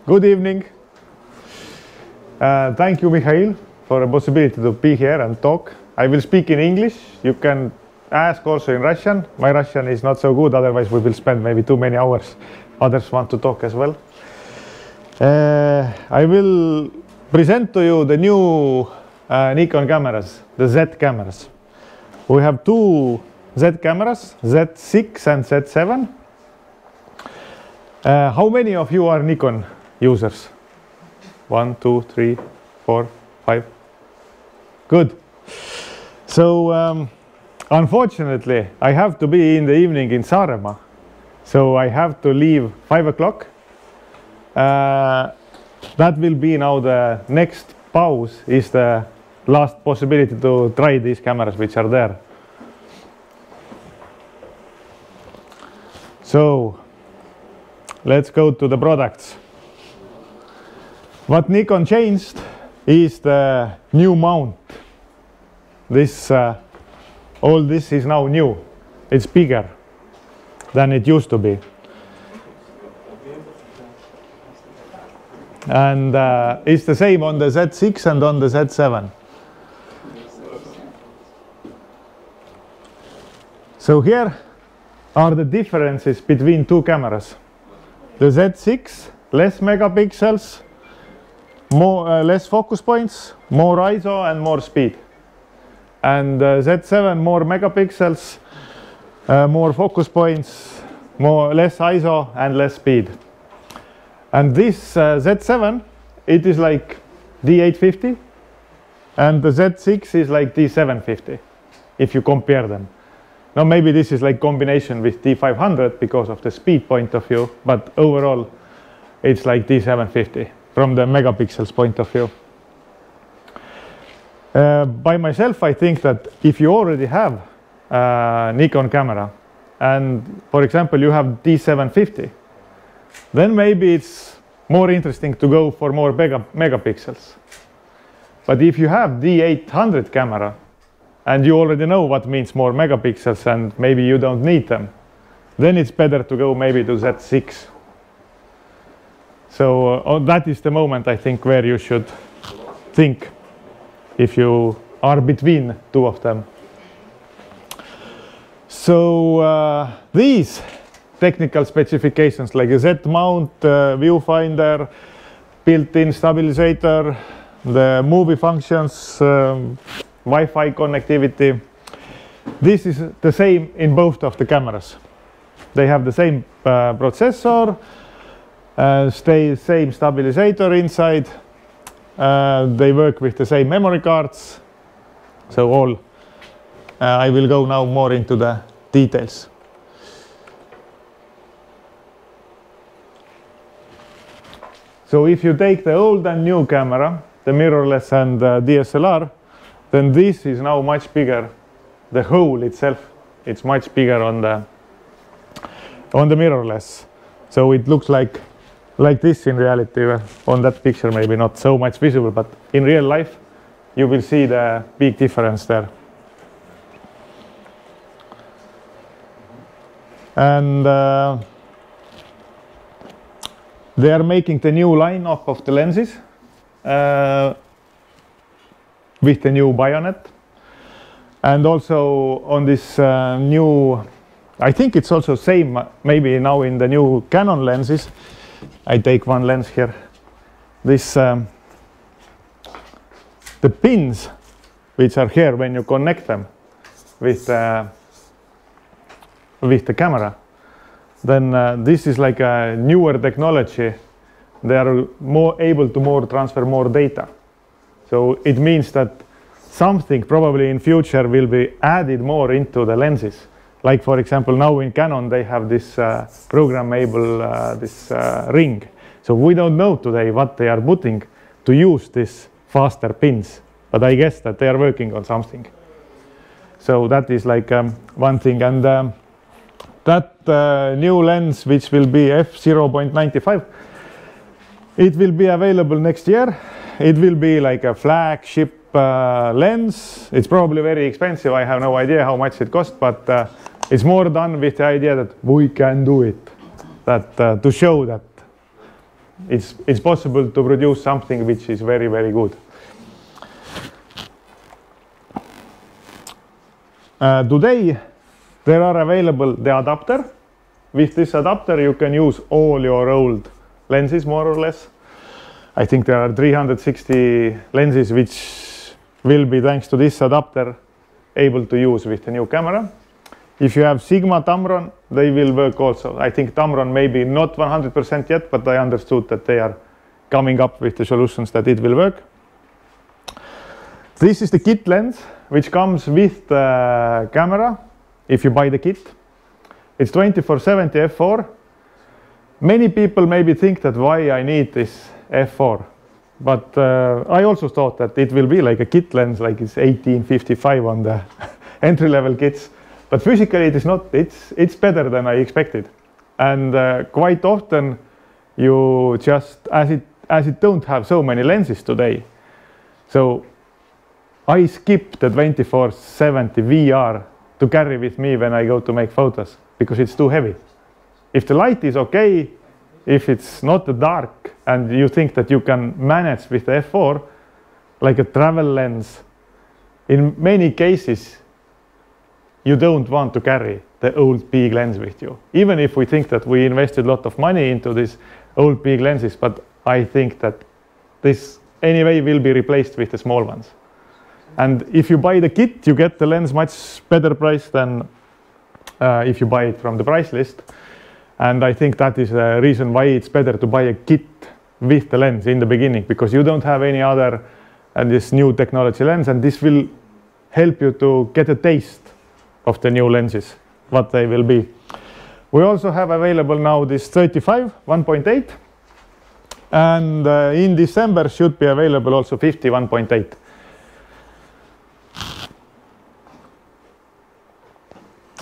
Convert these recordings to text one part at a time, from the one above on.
Good evening. Thank you, Mikhail, for the possibility to be here and talk. I will speak in English. You can ask also in Russian. My Russian is not so good, otherwise we will spend maybe too many hours. Others want to talk as well. I will present to you the new Nikon cameras, the Z cameras. We have two Z cameras, Z6 and Z7. How many of you are Nikon users? 1, 2, 3, 4, 5. Good. So unfortunately, I have to be in the evening in Saaremaa. So I have to leave 5 o'clock. That will be now the next pause, is the last possibility to try these cameras which are there. So let's go to the products. What Nikon changed is the new mount. This, all this is now new. It's bigger than it used to be. And it's the same on the Z6 and on the Z7. So here are the differences between two cameras. The Z6, less megapixels, more, less focus points, more ISO and more speed. And Z7, more megapixels, more focus points, less ISO and less speed. And this Z7, it is like D850, and the Z6 is like D750, if you compare them. Now maybe this is like combination with D500 because of the speed point of view, but overall it's like D750 from the megapixels point of view. By myself, I think that if you already have a Nikon camera, and for example you have D750, then maybe it's more interesting to go for more megapixels. But if you have D800 camera, and you already know what means more megapixels and maybe you don't need them, then it's better to go maybe to Z6. So that is the moment, I think, where you should think if you are between two of them. So these technical specifications, like a Z mount, viewfinder, built-in stabilizer, the movie functions, Wi-Fi connectivity, this is the same in both of the cameras. They have the same processor, same stabilizer inside, they work with the same memory cards. So all, I will go now more into the details. So if you take the old and new camera, the mirrorless and DSLR, then this is now much bigger. The hole itself, it's much bigger on the mirrorless. So it looks like this in reality. On that picture maybe not so much visible, but in real life you will see the big difference there. And they are making the new lineup of the lenses with the new bayonet. And also on this new, I think it's also same maybe now in the new Canon lenses. I take one lens here. This the pins which are here when you connect them with the camera, then this is like a newer technology. They are more able to transfer more data. So it means that something probably in future will be added more into the lenses. Like for example, now in Canon they have this programmable this ring. So we don't know today what they are putting to use this faster pins, but I guess that they are working on something. So that is like one thing. And that new lens, which will be f/0.95, it will be available next year. It will be like a flagship lens. It's probably very expensive. I have no idea how much it costs, but it's more done with the idea that we can do it. That to show that it's possible to produce something which is very, very good. Today, there are available the adapter. With this adapter, you can use all your old lenses, more or less. I think there are 360 lenses which will be, thanks to this adapter, able to use with the new camera. If you have Sigma Tamron, they will work also. I think Tamron maybe not 100% yet, but I understood that they are coming up with the solutions that it will work. This is the kit lens, which comes with the camera, if you buy the kit. It's 24-70 f4. Many people maybe think that why I need this f4. But I also thought that it will be like a kit lens, like it's 1855 on the entry-level kits. But physically it is not. It's better than I expected. And quite often you just, as it don't have so many lenses today. So I skip the 24-70 VR to carry with me when I go to make photos, because it's too heavy. If the light is okay, if it's not dark and you think that you can manage with the f4, like a travel lens, in many cases, you don't want to carry the old big lens with you. Even if we think that we invested a lot of money into these old big lenses, but I think that this anyway will be replaced with the small ones. And if you buy the kit, you get the lens much better price than if you buy it from the price list. And I think that is the reason why it's better to buy a kit with the lens in the beginning, because you don't have any other this new technology lens, and this will help you to get a taste of the new lenses, what they will be. We also have available now this 35 1.8, and in December should be available also 50 1.8.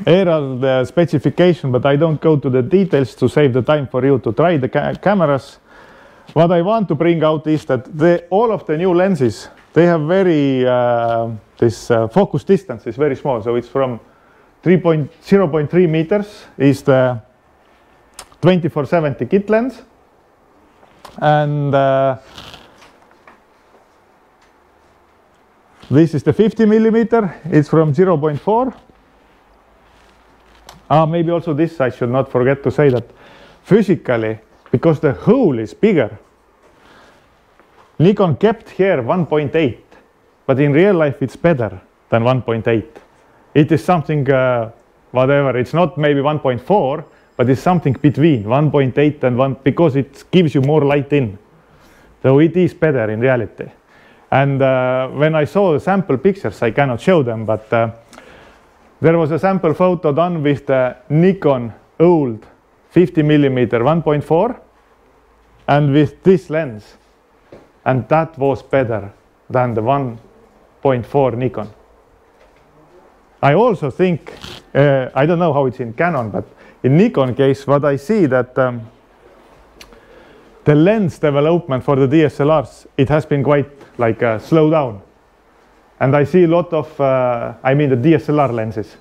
Here are the specifications, but I don't go to the details to save the time for you to try the cameras. What I want to bring out is that all of the new lenses, they have very, this focus distance is very small. So it's from 0.3 meters is the 24-70 kit lens. And this is the 50 millimeter, it's from 0.4. Maybe also this I should not forget to say that physically, because the hole is bigger, Nikon kept here 1.8, but in real life it's better than 1.8. It is something, whatever, it's not maybe 1.4, but it's something between 1.8 and 1, because it gives you more light in. So it is better in reality. And when I saw the sample pictures, I cannot show them, but there was a sample photo done with the Nikon old 50 millimeter 1.4 and with this lens, and that was better than the 1.4 Nikon. I also think, I don't know how it's in Canon, but in Nikon case, what I see that the lens development for the DSLRs, it has been quite like slow down. And I see a lot of, I mean the DSLR lenses.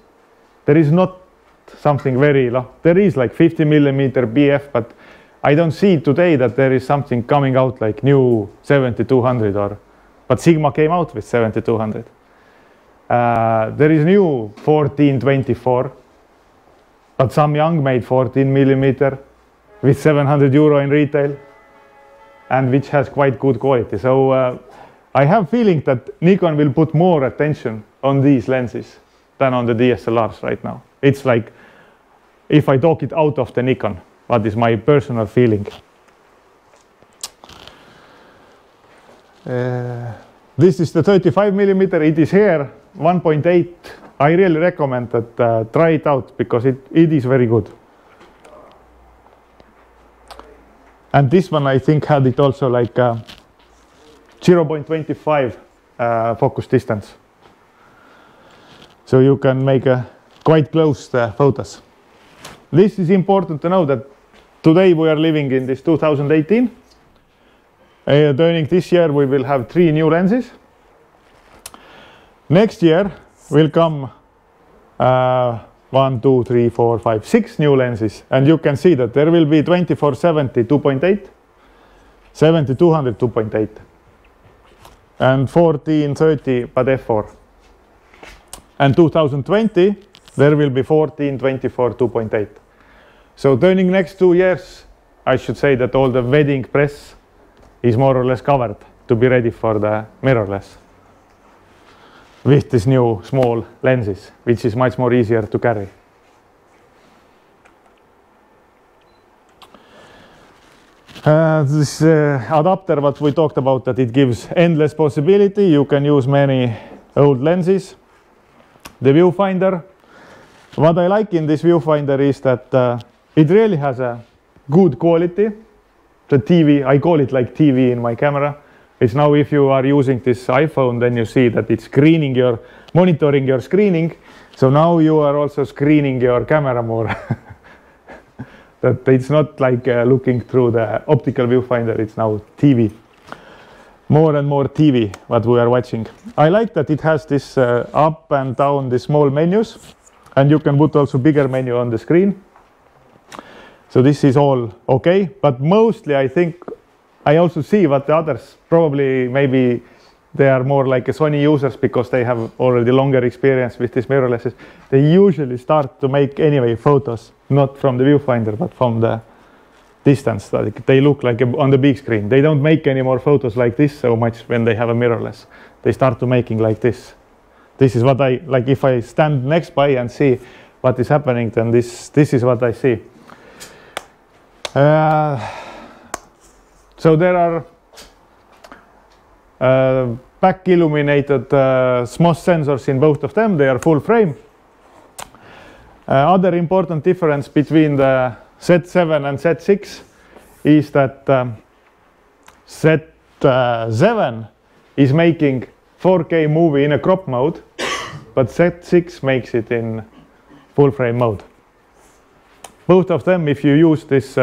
There is not something very, there is like 50 millimeter BF, but I don't see today that there is something coming out like new 7200 or, but Sigma came out with 7200. There is new 1424, but Samyang made 14 millimeter with 700 euro in retail, and which has quite good quality. So I have feeling that Nikon will put more attention on these lenses than on the DSLRs right now. It's like, if I talk it out of the Nikon, what is my personal feeling. This is the 35 millimeter, it is here, 1.8. I really recommend that try it out, because it is very good. And this one I think had it also like 0.25 focus distance. So you can make a quite close photos. This is important to know that today we are living in this 2018. During this year we will have 3 new lenses. Next year will come 1, 2, 3, 4, 5, 6 new lenses, and you can see that there will be 24-70 2.8, 70-200 2.8, and 1430 but f4. And 2020 there will be 1424 2.8. So turning next 2 years, I should say that all the wedding press is more or less covered to be ready for the mirrorless with these new small lenses, which is much more easier to carry. This adapter, what we talked about, that it gives endless possibility. You can use many old lenses. The viewfinder, what I like in this viewfinder is that it really has a good quality. The TV, I call it like TV in my camera. It's now, if you are using this iPhone, then you see that it's screening your, monitoring your screening. So now you are also screening your camera more. That it's not like looking through the optical viewfinder, it's now TV. More and more TV what we are watching. I like that it has this up and down, the small menus, and you can put also bigger menu on the screen. So this is all okay, but mostly I think I also see what the others, probably maybe they are more like a Sony users because they have already longer experience with these mirrorlesses. They usually start to make anyway photos, not from the viewfinder, but from the distance. They look like on the big screen. They don't make any more photos like this so much when they have a mirrorless. They start to making like this. This is what I like. If I stand next by and see what is happening, then this is what I see. So there are back illuminated SMOS sensors in both of them. They are full frame. Other important difference between the Z7 and Z6 is that Z7 is making 4K movie in a crop mode, but Z6 makes it in full frame mode. Both of them, if you use this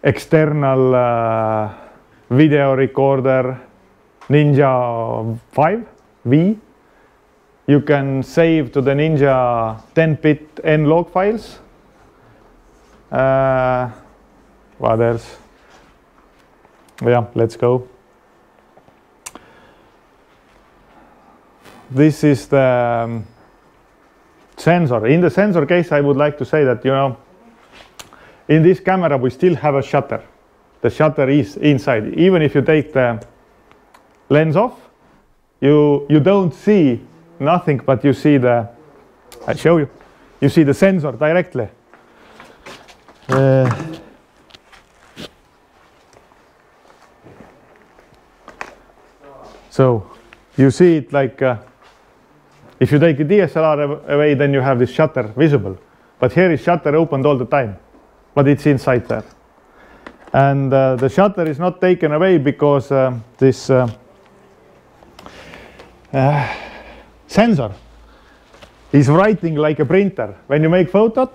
external video recorder Ninja 5V, you can save to the Ninja 10-bit N-log files. What else? Yeah, let's go. This is the sensor. In the sensor case, I would like to say that, you know, in this camera we still have a shutter. The shutter is inside. Even if you take the lens off, you don't see nothing, but you see the, I show you, you see the sensor directly. So you see it like, if you take a DSLR away, then you have this shutter visible. But here is shutter opened all the time, but it's inside there. And the shutter is not taken away because this sensor is writing like a printer. When you make photo,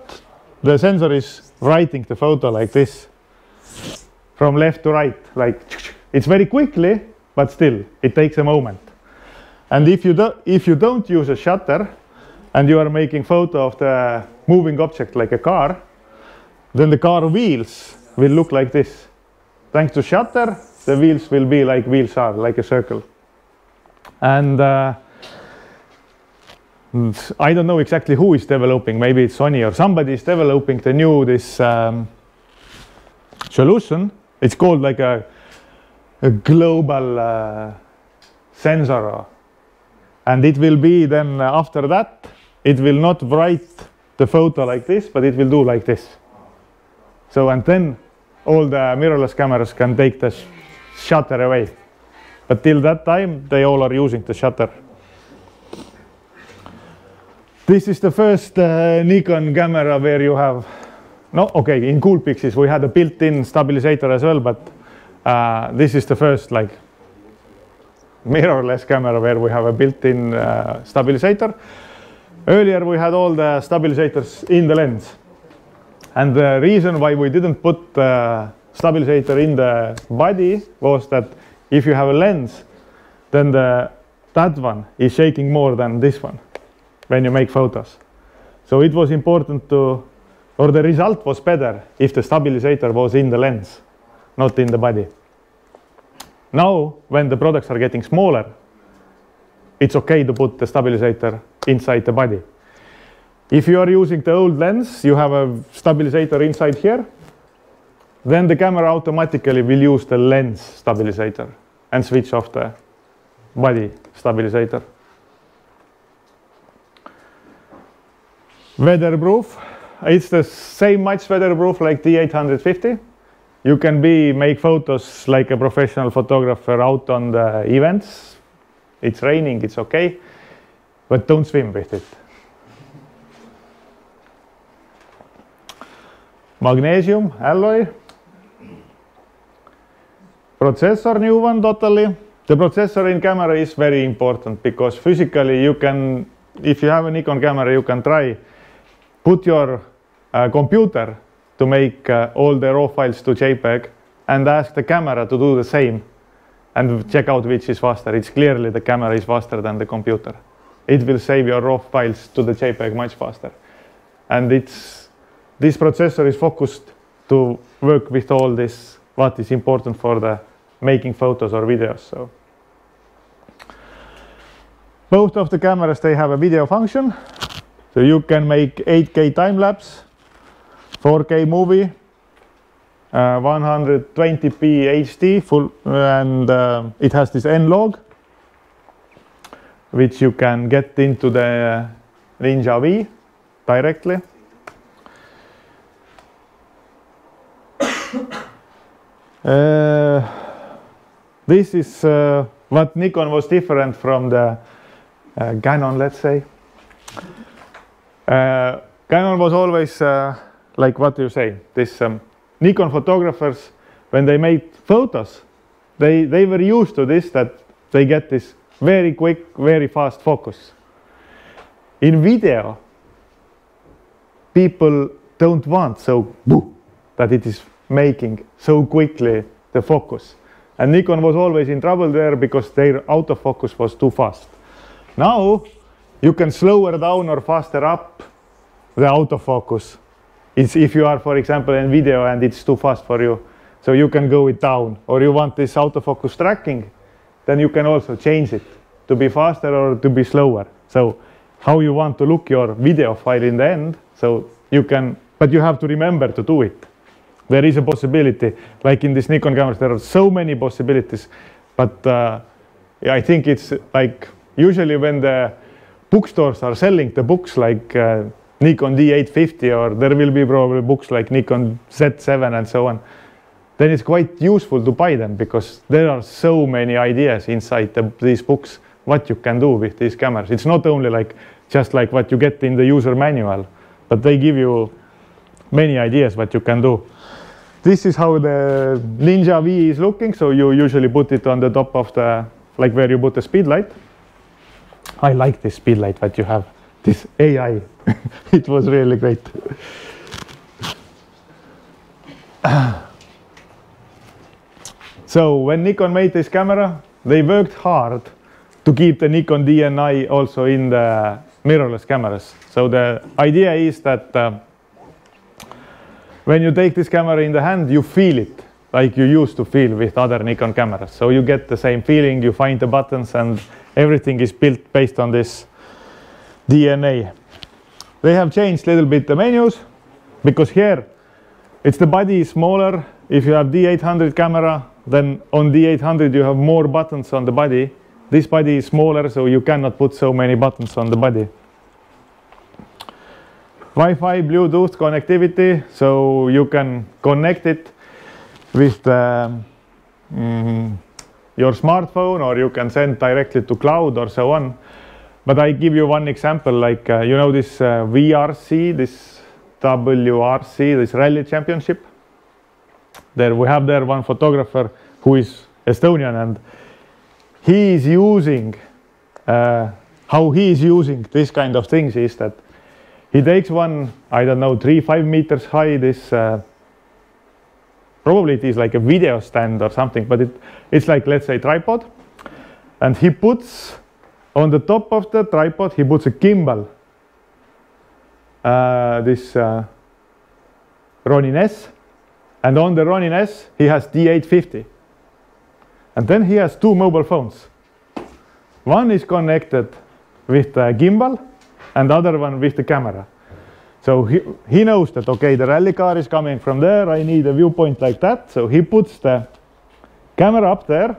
the sensor is writing the photo like this, from left to right. Like it's very quickly, but still it takes a moment. And if you don't use a shutter and you are making photo of the moving object like a car, then the car wheels will look like this. Thanks to shutter, the wheels will be like wheels are, like a circle. And I don't know exactly who is developing, maybe it's Sony or somebody is developing the new this solution. It's called like a global sensor. And it will be then after that, it will not write the photo like this, but it will do like this. So, and then all the mirrorless cameras can take the shutter away. But till that time, they all are using the shutter. This is the first Nikon camera where you have, no, okay, in Coolpix's we had a built-in stabilizer as well, but this is the first like mirrorless camera where we have a built-in stabilizer. Earlier we had all the stabilizers in the lens. And the reason why we didn't put the stabilizer in the body was that if you have a lens, then that one is shaking more than this one when you make photos. So it was important to, or the result was better if the stabilizer was in the lens, not in the body. Now, when the products are getting smaller, it's okay to put the stabilizer inside the body. If you are using the old lens, you have a stabilizer inside here, then the camera automatically will use the lens stabilizer and switch off the body stabilizer. Weatherproof. It's the same much weatherproof like the 850. You can make photos like a professional photographer out on the events. It's raining, it's okay, but don't swim with it. Magnesium alloy. Processor, new one totally. The processor in camera is very important because physically you can, if you have a Nikon camera, you can put your computer to make all the raw files to JPEG and ask the camera to do the same and check out which is faster. It's clearly the camera is faster than the computer. It will save your raw files to the JPEG much faster. And this processor is focused to work with all this, what is important for the making photos or videos. So both of the cameras, they have a video function. So you can make 8K time-lapse, 4K movie, 120p HD full, and it has this N-Log, which you can get into the Ninja V directly. This is what Nikon was different from the Canon, let's say. Canon was always like, what do you say, this Nikon photographers, when they made photos, they were used to this, that they get this very quick, very fast focus. In video, people don't want so that it is making so quickly the focus. And Nikon was always in trouble there because their autofocus was too fast. Now, you can slower down or faster up the autofocus. It's if you are, for example, in video and it's too fast for you, so you can go it down. Or you want this autofocus tracking, then you can also change it to be faster or to be slower. So how you want to look your video file in the end, so you can, but you have to remember to do it. There is a possibility, like in this Nikon cameras, there are so many possibilities, but yeah, I think it's like, usually when the bookstores are selling the books like Nikon Z850, or there will be probably books like Nikon Z7 and so on, then it's quite useful to buy them because there are so many ideas inside these books, what you can do with these cameras. It's not only like, just like what you get in the user manual, but they give you many ideas what you can do. This is how the Ninja V is looking. So you usually put it on the top of the, like where you put the speed light. I like this speed light that you have, this AI. It was really great. So when Nikon made this camera, they worked hard to keep the Nikon DNA also in the mirrorless cameras. So the idea is that when you take this camera in the hand, you feel it like you used to feel with other Nikon cameras. So you get the same feeling, you find the buttons, and everything is built based on this DNA. They have changed a little bit the menus, because here it's the body is smaller. If you have D800 camera, then on D800 you have more buttons on the body. This body is smaller, so you cannot put so many buttons on the body. Wi-Fi, Bluetooth connectivity, so you can connect it with your smartphone, or you can send directly to cloud or so on. But I give you one example, like you know this VRC, this WRC, this rally championship. There we have there one photographer who is Estonian, and he is using, how he is using this kind of things is that he takes one, I don't know, 3-5 meters high, this, probably it is like a video stand or something, but it's like, let's say, tripod. And he puts, on the top of the tripod, he puts a gimbal, this Ronin S. And on the Ronin S, he has D850. And then he has two mobile phones. One is connected with the gimbal and the other one with the camera. So he knows that, okay, the rally car is coming from there, I need a viewpoint like that. So he puts the camera up there,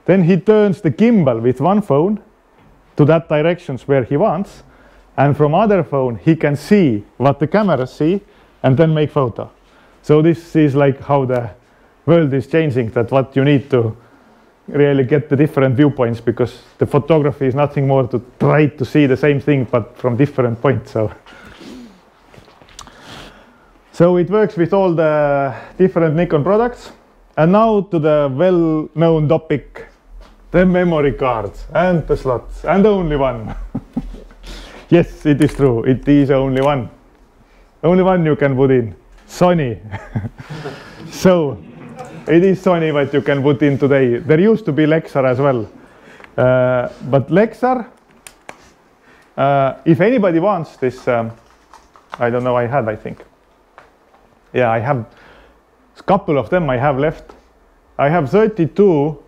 then he turns the gimbal with one phone to that directions where he wants, and from other phone he can see what the cameras see and then make photo. So this is like how the world is changing, that what you need to really get the different viewpoints, because the photography is nothing more to try to see the same thing but from different points. So it works with all the different Nikon products. And now to the well-known topic, the memory cards and the slots, and only one. Yes, it is true, it is only one. Only one you can put in, Sony. So it is Sony what you can put in today. There used to be Lexar as well. But Lexar, if anybody wants this, I don't know, I think. Yeah, I have a couple of them I have left. I have 32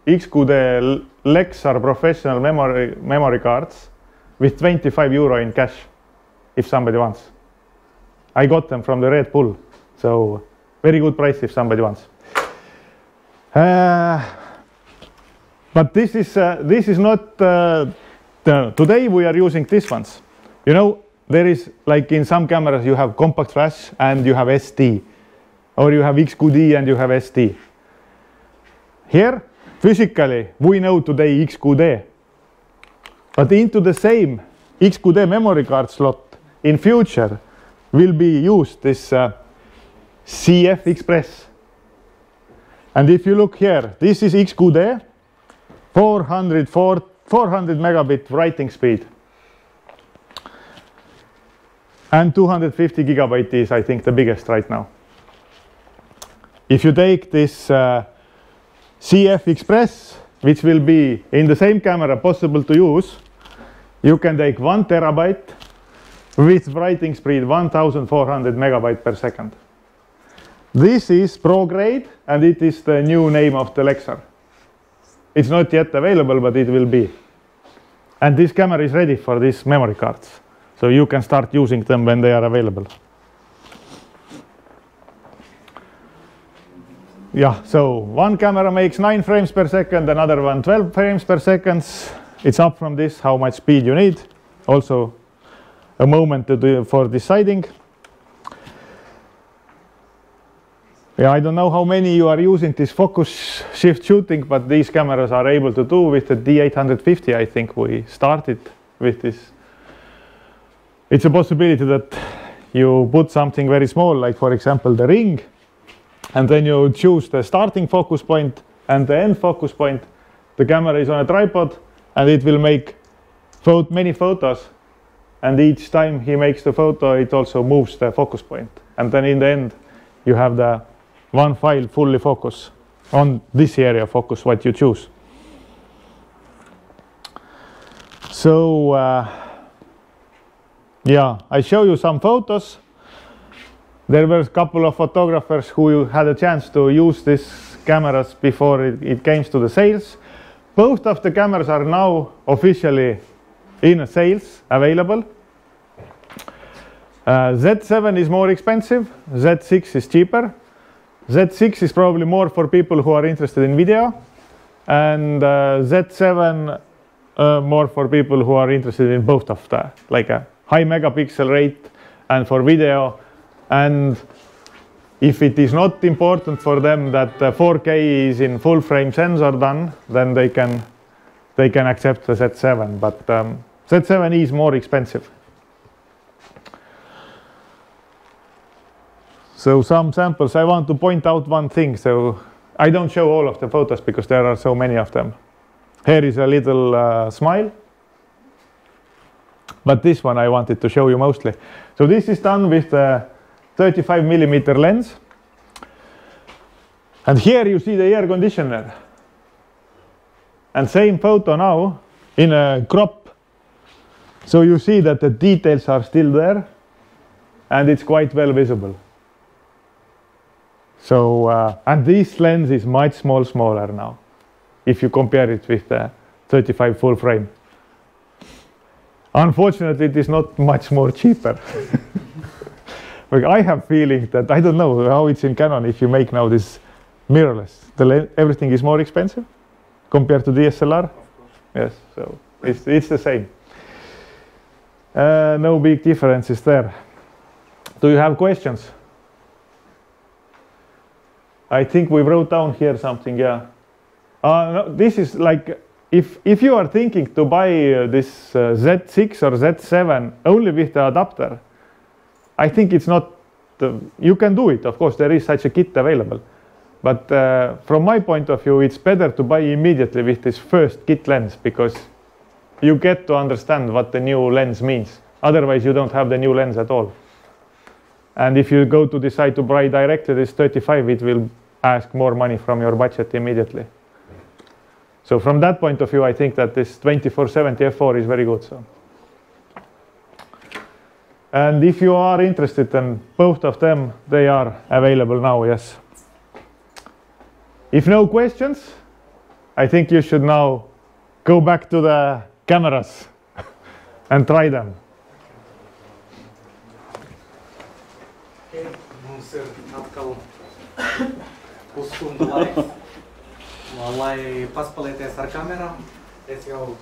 XQD Lexar professional memory cards with 25 euro in cash, if somebody wants. I got them from the Red Bull, so very good price if somebody wants. But this is not, today we are using these ones. You know, there is, like in some cameras you have compact flash and you have SD, or you have XQD and you have SD. Here, physically, we know today XQD, but into the same XQD memory card slot in future will be used this CF Express. And if you look here, this is XQD, 400 megabit writing speed. And 250 gigabyte is, I think, the biggest right now. If you take this CF Express, which will be in the same camera possible to use, you can take 1 terabyte with writing speed 1400 megabyte per second. This is Pro grade, and it is the new name of the Lexar. It's not yet available, but it will be. And this camera is ready for these memory cards. So you can start using them when they are available. Yeah, so one camera makes 9 frames per second, another one 12 frames per second. It's up from this how much speed you need. Also a moment to do for deciding. Yeah, I don't know how many you are using this focus shift shooting, but these cameras are able to do with the D850. I think we started with this. It's a possibility that you put something very small, like for example the ring, and then you choose the starting focus point and the end focus point. The camera is on a tripod and it will make many photos, and each time he makes the photo it also moves the focus point, and then in the end you have the one file fully focus on this area focus what you choose. So yeah, I show you some photos. There were a couple of photographers who had a chance to use these cameras before it came to the sales. Both of the cameras are now officially in sales available. Z7 is more expensive, Z6 is cheaper. Z6 is probably more for people who are interested in video, and Z7 more for people who are interested in both of the, like a high megapixel rate and for video. And if it is not important for them that 4K is in full frame sensor done, then they can accept the Z7, but Z7 is more expensive. So some samples, I want to point out one thing. So I don't show all of the photos because there are so many of them. Here is a little smile. But this one I wanted to show you mostly. So this is done with the 35mm lens. And here you see the air conditioner. And same photo now in a crop. So you see that the details are still there and it's quite well visible. So, and this lens is much smaller now. if you compare it with the 35 full frame. Unfortunately, it is not much more cheaper. Like I have feeling that, I don't know how it's in Canon if you make now this mirrorless. Everything is more expensive compared to DSLR? Yes, so it's the same. No big differences there. Do you have questions? I think we wrote down here something, yeah. No, this is like, if you are thinking to buy this Z6 or Z7 only with the adapter, I think it's not, you can do it, of course, there is such a kit available. But from my point of view, it's better to buy immediately with this first kit lens, because you get to understand what the new lens means. Otherwise, you don't have the new lens at all. And if you go to decide to buy directly this 35, it will ask more money from your budget immediately. So from that point of view, I think that this 2470 f4 is very good. So. And if you are interested in both of them, they are available now, yes. If no questions, I think you should now go back to the cameras and try them. Mums ir atkal pusstundu laiks, lai paspēlēties ar kamerām. Es jau